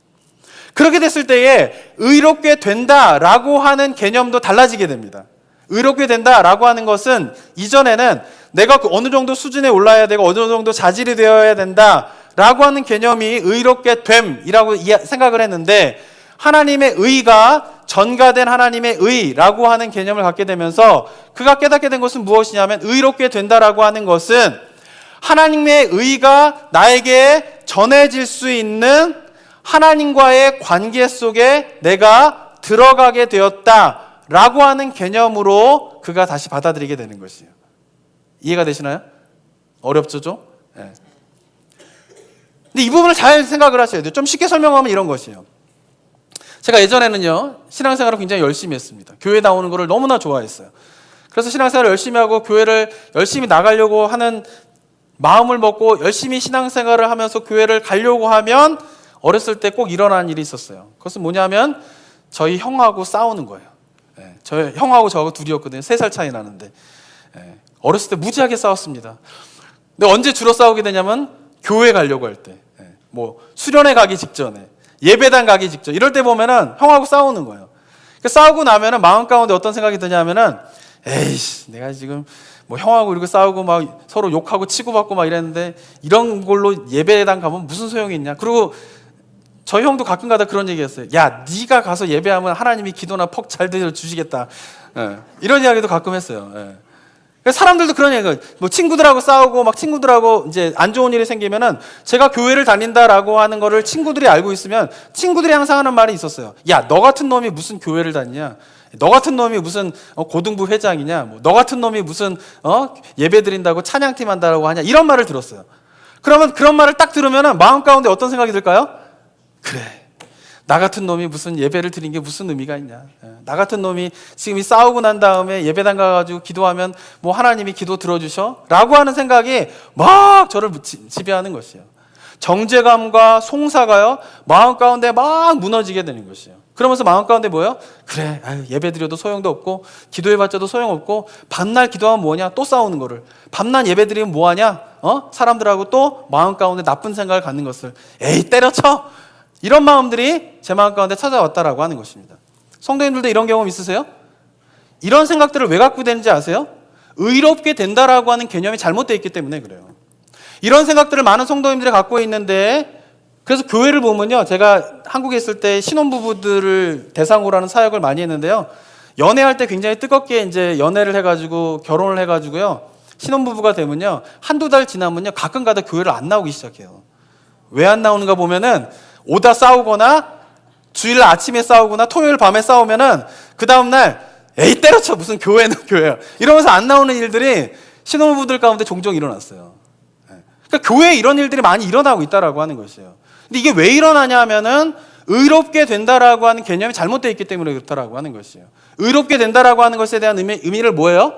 그렇게 됐을 때에 의롭게 된다라고 하는 개념도 달라지게 됩니다. 의롭게 된다라고 하는 것은 이전에는 내가 어느 정도 수준에 올라야 되고 어느 정도 자질이 되어야 된다라고 하는 개념이 의롭게 됨이라고 생각을 했는데 하나님의 의가 전가된 하나님의 의라고 하는 개념을 갖게 되면서 그가 깨닫게 된 것은 무엇이냐면 의롭게 된다라고 하는 것은 하나님의 의가 나에게 전해질 수 있는 하나님과의 관계 속에 내가 들어가게 되었다라고 하는 개념으로 그가 다시 받아들이게 되는 것이에요. 이해가 되시나요? 어렵죠, 좀? 네. 근데 이 부분을 잘 생각을 하셔야 돼요. 좀 쉽게 설명하면 이런 것이에요. 제가 예전에는요, 신앙생활을 굉장히 열심히 했습니다. 교회 나오는 거를 너무나 좋아했어요. 그래서 신앙생활을 열심히 하고 교회를 열심히 나가려고 하는 마음을 먹고 열심히 신앙생활을 하면서 교회를 가려고 하면 어렸을 때 꼭 일어나는 일이 있었어요. 그것은 뭐냐면 저희 형하고 싸우는 거예요. 저희 형하고 저하고 둘이었거든요. 3살 차이 나는데. 어렸을 때 무지하게 싸웠습니다. 근데 언제 주로 싸우게 되냐면 교회 가려고 할 때. 뭐 수련회 가기 직전에. 예배당 가기 직전. 이럴 때 보면은 형하고 싸우는 거예요. 그러니까 싸우고 나면은 마음 가운데 어떤 생각이 드냐면은 에이씨, 내가 지금 뭐 형하고 이렇게 싸우고 막 서로 욕하고 치고받고 막 이랬는데 이런 걸로 예배당 가면 무슨 소용이 있냐. 그리고 저희 형도 가끔 가다 그런 얘기했어요. 야, 네가 가서 예배하면 하나님이 기도나 퍽 잘 들어주시겠다. 이런 이야기도 가끔 했어요. 사람들도 그런 얘기가, 뭐 친구들하고 싸우고 막 친구들하고 이제 안 좋은 일이 생기면은 제가 교회를 다닌다라고 하는 거를 친구들이 알고 있으면 친구들이 항상 하는 말이 있었어요. 야, 너 같은 놈이 무슨 교회를 다니냐? 너 같은 놈이 무슨 고등부 회장이냐? 뭐 너 같은 놈이 무슨 예배 드린다고 찬양팀 한다라고 하냐? 이런 말을 들었어요. 그러면 그런 말을 딱 들으면은 마음 가운데 어떤 생각이 들까요? 그래, 나 같은 놈이 무슨 예배를 드린 게 무슨 의미가 있냐. 나 같은 놈이 지금 싸우고 난 다음에 예배당 가가지고 기도하면 뭐 하나님이 기도 들어주셔? 라고 하는 생각이 막 저를 지배하는 것이에요. 정죄감과 송사가요, 마음 가운데 막 무너지게 되는 것이에요. 그러면서 마음 가운데 뭐예요? 그래, 예배 드려도 소용도 없고 기도해봤자도 소용없고 밤날 기도하면 뭐냐? 또 싸우는 거를. 밤낮 예배 드리면 뭐하냐? 사람들하고 또 마음 가운데 나쁜 생각을 갖는 것을. 에이, 때려쳐! 이런 마음들이 제 마음 가운데 찾아왔다라고 하는 것입니다. 성도님들도 이런 경험 있으세요? 이런 생각들을 왜 갖고 되는지 아세요? 의롭게 된다라고 하는 개념이 잘못되어 있기 때문에 그래요. 이런 생각들을 많은 성도님들이 갖고 있는데, 그래서 교회를 보면요, 제가 한국에 있을 때 신혼부부들을 대상으로 하는 사역을 많이 했는데요, 연애할 때 굉장히 뜨겁게 이제 연애를 해가지고 결혼을 해가지고요, 신혼부부가 되면요, 한두 달 지나면요, 가끔 가다 교회를 안 나오기 시작해요. 왜 안 나오는가 보면은 오다 싸우거나 주일 아침에 싸우거나 토요일 밤에 싸우면은 그 다음날 에이, 때려쳐, 무슨 교회는 교회야, 이러면서 안 나오는 일들이 신혼부부들 가운데 종종 일어났어요. 그러니까 교회에 이런 일들이 많이 일어나고 있다라고 하는 것이에요. 근데 이게 왜 일어나냐 하면은 의롭게 된다라고 하는 개념이 잘못되어 있기 때문에 그렇다라고 하는 것이에요. 의롭게 된다라고 하는 것에 대한 의미를 뭐예요?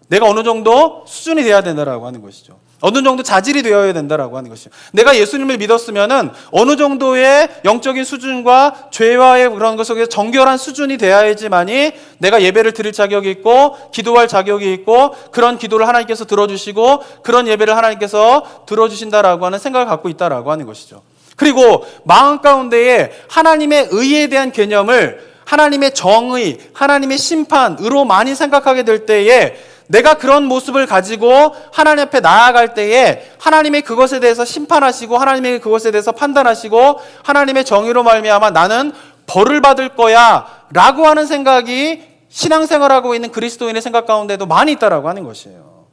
내가 어느 정도 수준이 돼야 된다라고 하는 것이죠. 어느 정도 자질이 되어야 된다라고 하는 것이죠. 내가 예수님을 믿었으면은 어느 정도의 영적인 수준과 죄와의 그런 것 속에 정결한 수준이 돼야지만이 내가 예배를 드릴 자격이 있고 기도할 자격이 있고 그런 기도를 하나님께서 들어주시고 그런 예배를 하나님께서 들어주신다라고 하는 생각을 갖고 있다라고 하는 것이죠. 그리고 마음 가운데에 하나님의 의에 대한 개념을 하나님의 정의, 하나님의 심판으로 많이 생각하게 될 때에 내가 그런 모습을 가지고 하나님 앞에 나아갈 때에 하나님의 그것에 대해서 심판하시고 하나님의 그것에 대해서 판단하시고 하나님의 정의로 말미암아 나는 벌을 받을 거야 라고 하는 생각이 신앙생활하고 있는 그리스도인의 생각 가운데도 많이 있다라고 하는 것이에요.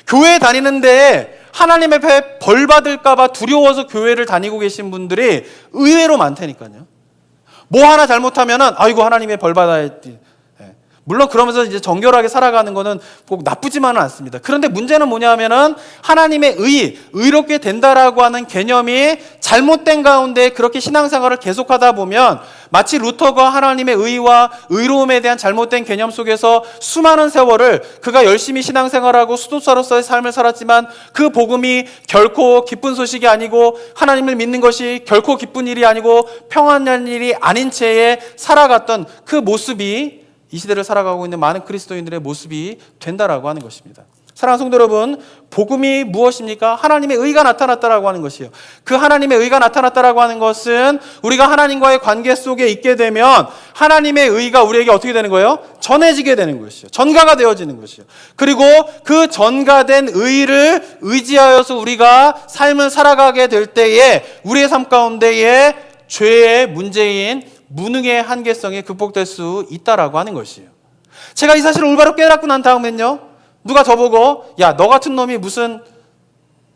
교회 다니는데 하나님 앞에 벌 받을까 봐 두려워서 교회를 다니고 계신 분들이 의외로 많다니까요. 뭐 하나 잘못하면은 아이고 하나님의 벌 받아야지. 물론 그러면서 이제 정결하게 살아가는 거는 꼭 나쁘지만은 않습니다. 그런데 문제는 뭐냐면은 하나님의 의롭게 된다라고 하는 개념이 잘못된 가운데 그렇게 신앙생활을 계속하다 보면 마치 루터가 하나님의 의와 의로움에 대한 잘못된 개념 속에서 수많은 세월을 그가 열심히 신앙생활하고 수도사로서의 삶을 살았지만 그 복음이 결코 기쁜 소식이 아니고 하나님을 믿는 것이 결코 기쁜 일이 아니고 평안한 일이 아닌 채에 살아갔던 그 모습이 이 시대를 살아가고 있는 많은 그리스도인들의 모습이 된다라고 하는 것입니다. 사랑하는 성도 여러분, 복음이 무엇입니까? 하나님의 의가 나타났다라고 하는 것이에요. 그 하나님의 의가 나타났다라고 하는 것은 우리가 하나님과의 관계 속에 있게 되면 하나님의 의가 우리에게 어떻게 되는 거예요? 전해지게 되는 것이요. 전가가 되어지는 것이요. 그리고 그 전가된 의를 의지하여서 우리가 삶을 살아가게 될 때에 우리의 삶 가운데에 죄의 문제인 무능의 한계성이 극복될 수 있다라고 하는 것이에요. 제가 이 사실을 올바로 깨닫고 난 다음엔요, 누가 저보고 야, 너 같은 놈이 무슨,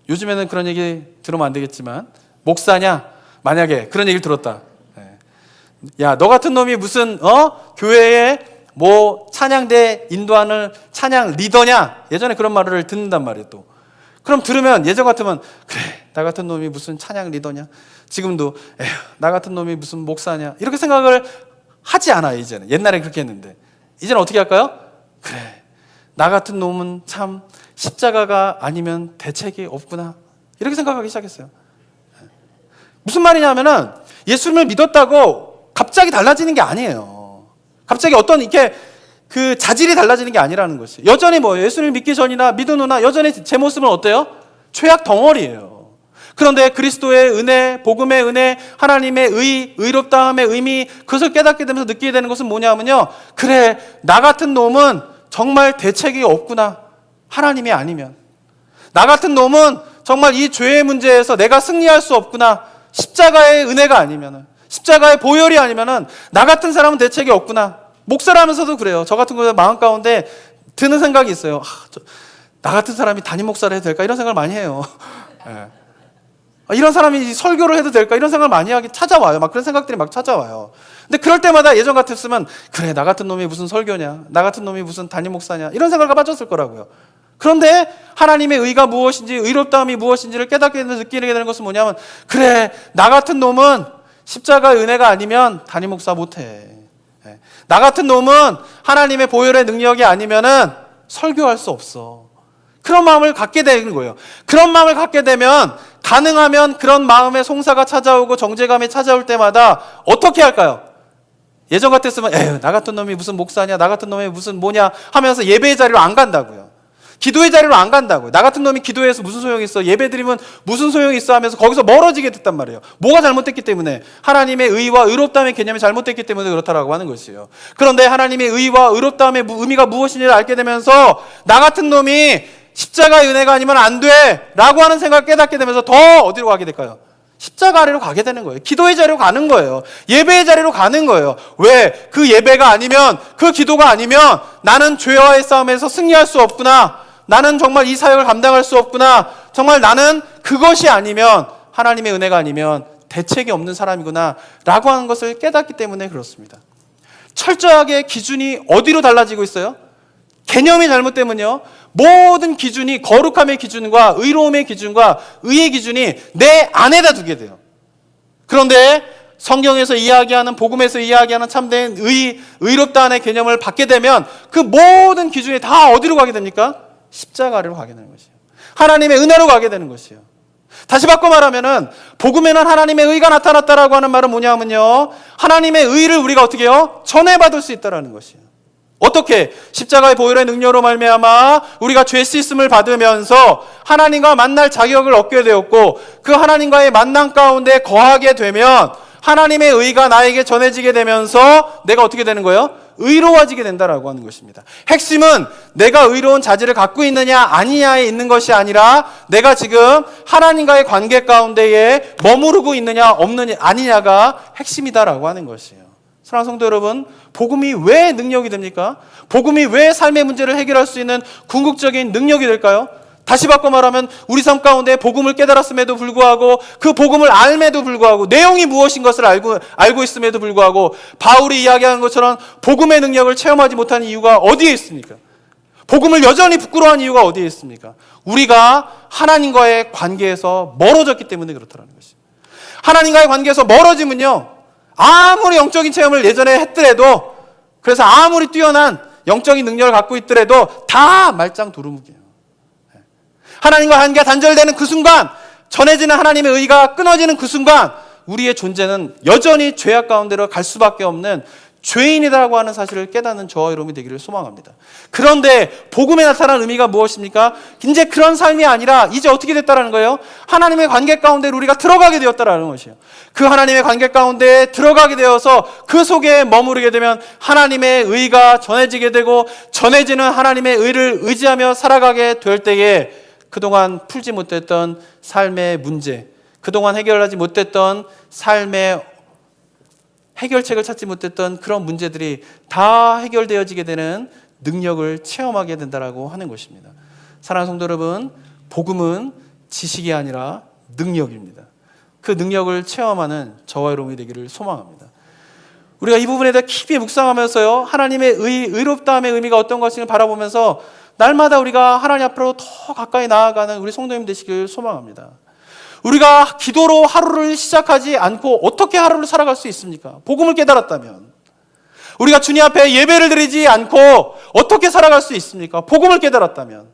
요즘에는 그런 얘기 들으면 안 되겠지만 목사냐? 만약에 그런 얘기를 들었다. 야, 너 같은 놈이 무슨 교회에 뭐 찬양대 인도하는 찬양 리더냐? 예전에 그런 말을 듣는단 말이에요. 또 그럼 들으면 예전 같으면 그래, 나 같은 놈이 무슨 찬양 리더냐? 지금도 에휴, 나 같은 놈이 무슨 목사냐? 이렇게 생각을 하지 않아요. 이제는. 옛날에 그렇게 했는데 이제는 어떻게 할까요? 그래, 나 같은 놈은 참 십자가가 아니면 대책이 없구나, 이렇게 생각하기 시작했어요. 무슨 말이냐면은 예수님을 믿었다고 갑자기 달라지는 게 아니에요. 갑자기 어떤 이렇게 그 자질이 달라지는 게 아니라는 것이에요. 여전히 뭐예요? 예수님을 믿기 전이나 믿은 후나 여전히 제 모습은 어때요? 죄악 덩어리예요. 그런데 그리스도의 은혜, 복음의 은혜, 하나님의 의롭다함의 의미, 그것을 깨닫게 되면서 느끼게 되는 것은 뭐냐면요, 그래, 나 같은 놈은 정말 대책이 없구나, 하나님이 아니면. 나 같은 놈은 정말 이 죄의 문제에서 내가 승리할 수 없구나, 십자가의 은혜가 아니면은, 십자가의 보혈이 아니면은 나 같은 사람은 대책이 없구나. 목사라면서도 그래요. 저 같은 경우에 마음 가운데 드는 생각이 있어요. 나 같은 사람이 담임 목사를 해도 될까? 이런 생각을 많이 해요. 네. 이런 사람이 설교를 해도 될까? 이런 생각을 많이 하게 찾아와요. 막 그런 생각들이 막 찾아와요. 근데 그럴 때마다 예전 같았으면 그래, 나 같은 놈이 무슨 설교냐, 나 같은 놈이 무슨 담임 목사냐, 이런 생각을 빠졌을 거라고요. 그런데 하나님의 의가 무엇인지, 의롭다함이 무엇인지를 깨닫게 되는, 느끼게 되는 것은 뭐냐면, 그래, 나 같은 놈은 십자가의 은혜가 아니면 담임 목사 못해. 나 같은 놈은 하나님의 보혈의 능력이 아니면은 설교할 수 없어. 그런 마음을 갖게 되는 거예요. 그런 마음을 갖게 되면 가능하면 그런 마음의 송사가 찾아오고 정죄감이 찾아올 때마다 어떻게 할까요? 예전 같았으면 에휴, 나 같은 놈이 무슨 목사냐, 나 같은 놈이 무슨 뭐냐 하면서 예배의 자리로 안 간다고요. 기도의 자리로 안 간다고요. 나 같은 놈이 기도해서 무슨 소용이 있어, 예배 드리면 무슨 소용이 있어 하면서 거기서 멀어지게 됐단 말이에요. 뭐가 잘못됐기 때문에? 하나님의 의와 의롭다함의 개념이 잘못됐기 때문에 그렇다라고 하는 것이에요. 그런데 하나님의 의와 의롭다함의 의미가 무엇인지를 알게 되면서 나 같은 놈이 십자가의 은혜가 아니면 안 돼 라고 하는 생각을 깨닫게 되면서 더 어디로 가게 될까요? 십자가 아래로 가게 되는 거예요. 기도의 자리로 가는 거예요. 예배의 자리로 가는 거예요. 왜? 그 예배가 아니면, 그 기도가 아니면 나는 죄와의 싸움에서 승리할 수 없구나, 나는 정말 이 사역을 감당할 수 없구나, 정말 나는 그것이 아니면, 하나님의 은혜가 아니면 대책이 없는 사람이구나 라고 하는 것을 깨닫기 때문에 그렇습니다. 철저하게 기준이 어디로 달라지고 있어요? 개념이 잘못되면요, 모든 기준이 거룩함의 기준과 의로움의 기준과 의의 기준이 내 안에다 두게 돼요. 그런데 성경에서 이야기하는, 복음에서 이야기하는 참된 의롭다는 개념을 받게 되면 그 모든 기준이 다 어디로 가게 됩니까? 십자가로 가게 되는 것이에요. 하나님의 은혜로 가게 되는 것이에요. 다시 바꿔 말하면은 복음에는 하나님의 의가 나타났다라고 하는 말은 뭐냐면요, 하나님의 의를 우리가 어떻게 해요? 전해받을 수 있다라는 것이에요. 어떻게? 십자가의 보혈의 능력으로 말미암아 우리가 죄 씻음을 받으면서 하나님과 만날 자격을 얻게 되었고, 그 하나님과의 만남 가운데 거하게 되면 하나님의 의가 나에게 전해지게 되면서 내가 어떻게 되는 거예요? 의로워지게 된다라고 하는 것입니다. 핵심은 내가 의로운 자질을 갖고 있느냐 아니냐에 있는 것이 아니라 내가 지금 하나님과의 관계 가운데에 머무르고 있느냐 없느냐 아니냐가 핵심이다라고 하는 것이에요. 사랑하는 성도 여러분, 복음이 왜 능력이 됩니까? 복음이 왜 삶의 문제를 해결할 수 있는 궁극적인 능력이 될까요? 다시 바꿔 말하면 우리 삶 가운데 복음을 깨달았음에도 불구하고 그 복음을 알음에도 불구하고 내용이 무엇인 것을 알고 있음에도 불구하고 바울이 이야기한 것처럼 복음의 능력을 체험하지 못한 이유가 어디에 있습니까? 복음을 여전히 부끄러워한 이유가 어디에 있습니까? 우리가 하나님과의 관계에서 멀어졌기 때문에 그렇다는 것입니다. 하나님과의 관계에서 멀어지면요, 아무리 영적인 체험을 예전에 했더라도, 그래서 아무리 뛰어난 영적인 능력을 갖고 있더라도 다 말짱 도루묵이에요. 하나님과 관계가 단절되는 그 순간, 전해지는 하나님의 의가 끊어지는 그 순간 우리의 존재는 여전히 죄악 가운데로 갈 수밖에 없는 죄인이라고 하는 사실을 깨닫는 저와 여러분이 되기를 소망합니다. 그런데 복음에 나타난 의미가 무엇입니까? 이제 그런 삶이 아니라 이제 어떻게 됐다라는 거예요? 하나님의 관계 가운데 우리가 들어가게 되었다라는 것이에요. 그 하나님의 관계 가운데 들어가게 되어서 그 속에 머무르게 되면 하나님의 의가 전해지게 되고, 전해지는 하나님의 의를 의지하며 살아가게 될 때에 그동안 풀지 못했던 삶의 문제, 그동안 해결하지 못했던 삶의 해결책을 찾지 못했던 그런 문제들이 다 해결되어지게 되는 능력을 체험하게 된다라고 하는 것입니다. 사랑하는 성도 여러분, 복음은 지식이 아니라 능력입니다. 그 능력을 체험하는 저와 여러분이 되기를 소망합니다. 우리가 이 부분에 대해 깊이 묵상하면서요, 하나님의 의롭다함의 의미가 어떤 것인가 바라보면서 날마다 우리가 하나님 앞으로 더 가까이 나아가는 우리 성도님 되시길 소망합니다. 우리가 기도로 하루를 시작하지 않고 어떻게 하루를 살아갈 수 있습니까? 복음을 깨달았다면. 우리가 주님 앞에 예배를 드리지 않고 어떻게 살아갈 수 있습니까? 복음을 깨달았다면.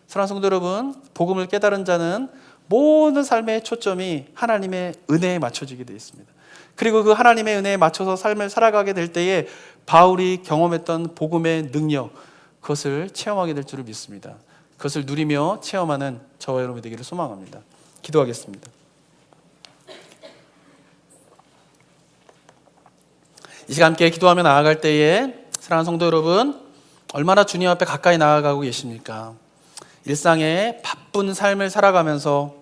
사랑하는 성도 여러분, 복음을 깨달은 자는 모든 삶의 초점이 하나님의 은혜에 맞춰지게 되어 있습니다. 그리고 그 하나님의 은혜에 맞춰서 삶을 살아가게 될 때에 바울이 경험했던 복음의 능력, 그것을 체험하게 될 줄을 믿습니다. 그것을 누리며 체험하는 저와 여러분이 되기를 소망합니다. 기도하겠습니다. 이 시간 함께 기도하며 나아갈 때에 사랑하는 성도 여러분, 얼마나 주님 앞에 가까이 나아가고 계십니까? 일상의 바쁜 삶을 살아가면서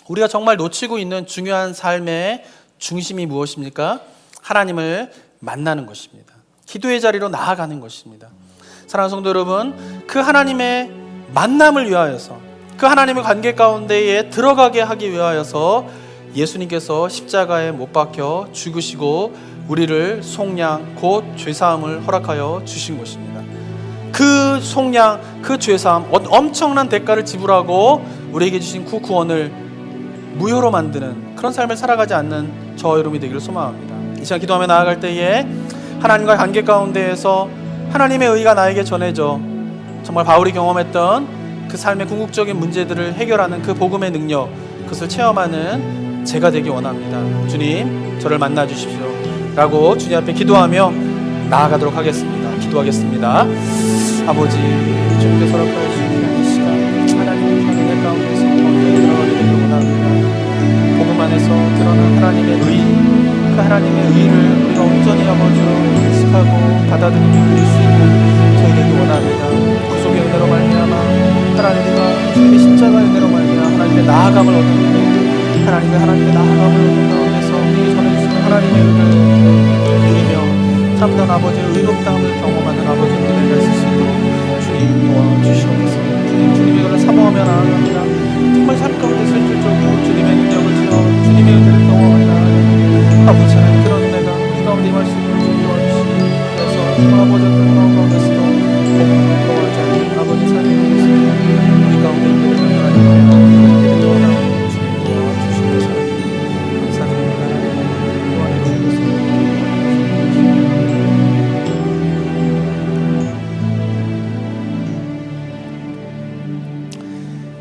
우리가 정말 놓치고 있는 중요한 삶의 중심이 무엇입니까? 하나님을 만나는 것입니다. 기도의 자리로 나아가는 것입니다. 사랑하는 성도 여러분, 그 하나님의 만남을 위하여서, 그 하나님의 관계 가운데에 들어가게 하기 위하여서 예수님께서 십자가에 못 박혀 죽으시고 우리를 속량 곧 죄사함을 허락하여 주신 것입니다. 그 속량, 그 죄사함, 엄청난 대가를 지불하고 우리에게 주신 그 구원을 무효로 만드는 그런 삶을 살아가지 않는 저와 여러분이 되기를 소망합니다. 이 시간 기도하며 나아갈 때에 하나님과의 관계 가운데에서 하나님의 의가 나에게 전해져 정말 바울이 경험했던 그 삶의 궁극적인 문제들을 해결하는 그 복음의 능력, 그것을 체험하는 제가 되기 원합니다. 주님, 저를 만나 주십시오 라고 주님 앞에 기도하며 나아가도록 하겠습니다. 기도하겠습니다. 아버지, 주님께서 허락하여 주시는 이 시간 하나님의 은혜 가운데서 들어가게 되길 원합니다. 복음 안에서 드러난 하나님의 의, 그 하나님의 의를 우리가 온전히 아버지로 인식하고 받아들이며 누릴 수 있는 저희 되기 원합니다. 그 속의 은혜로 말미암아 하나님과 주님의 십자가의 은혜로 말미암아 하나님의 나아감을 얻는 하나님의 나아감을 얻는 가운데서 우리에게 전해주시는 하나님의 의를 누리며 참된 아버지의 의롭다함을 경험하는 아버지의 은혜가 있을 수 있도록 주님 도와주시옵소서. 주님, 주님의 것을 사모하며 나아갑니다. 정말 삶 가운데 실질적으로 주님의 능력을 체험, 주님의 은혜를 경험하며 나아가는 아버지 하나님, 그런 은혜가 우리 가운데 임할 수 있는 줄 도와주시고, 그래서 정말 아버지 어떤 마음 가운데서도 복음을 부끄러워하지 않는 아버지 삶이 되겠습니다. 우리 가운데 있게 되는 하나님, 있게 되는 원하는 주님 도와주시옵소서. 감사드립니다. 또한 주님께서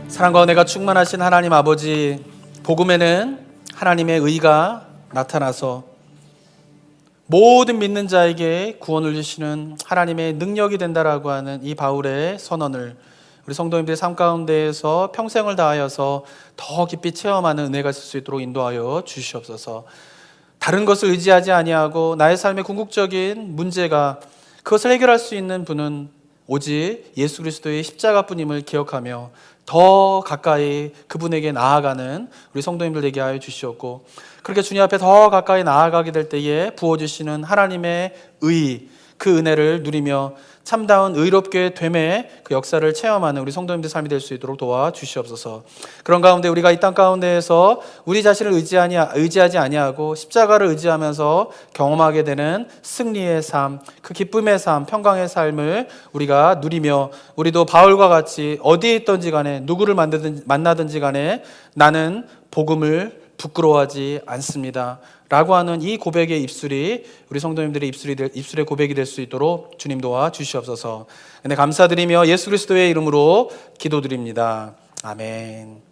사랑과 은혜가 충만하신 하나님 아버지, 복음에는 하나님의 의가 나타나서 모든 믿는 자에게 구원을 주시는 하나님의 능력이 된다라고 하는 이 바울의 선언을 우리 성도님들의 삶 가운데에서 평생을 다하여서 더 깊이 체험하는 은혜가 있을 수 있도록 인도하여 주시옵소서. 다른 것을 의지하지 아니하고 나의 삶의 궁극적인 문제가 그것을 해결할 수 있는 분은 오직 예수 그리스도의 십자가뿐임을 기억하며 더 가까이 그분에게 나아가는 우리 성도님들 되게 하여 주시옵고, 그렇게 주님 앞에 더 가까이 나아가게 될 때에 부어주시는 하나님의 의, 그 은혜를 누리며 참다운 의롭게 됨의 그 역사를 체험하는 우리 성도님들 삶이 될 수 있도록 도와주시옵소서. 그런 가운데 우리가 이 땅 가운데에서 우리 자신을 의지하지 아니하고 십자가를 의지하면서 경험하게 되는 승리의 삶, 그 기쁨의 삶, 평강의 삶을 우리가 누리며 우리도 바울과 같이 어디에 있든지 간에 누구를 만나든지 간에 나는 복음을 부끄러워하지 않습니다 라고 하는 이 고백의 입술이 우리 성도님들의 입술의 고백이 될 수 있도록 주님 도와주시옵소서. 근데 감사드리며 예수 그리스도의 이름으로 기도드립니다. 아멘.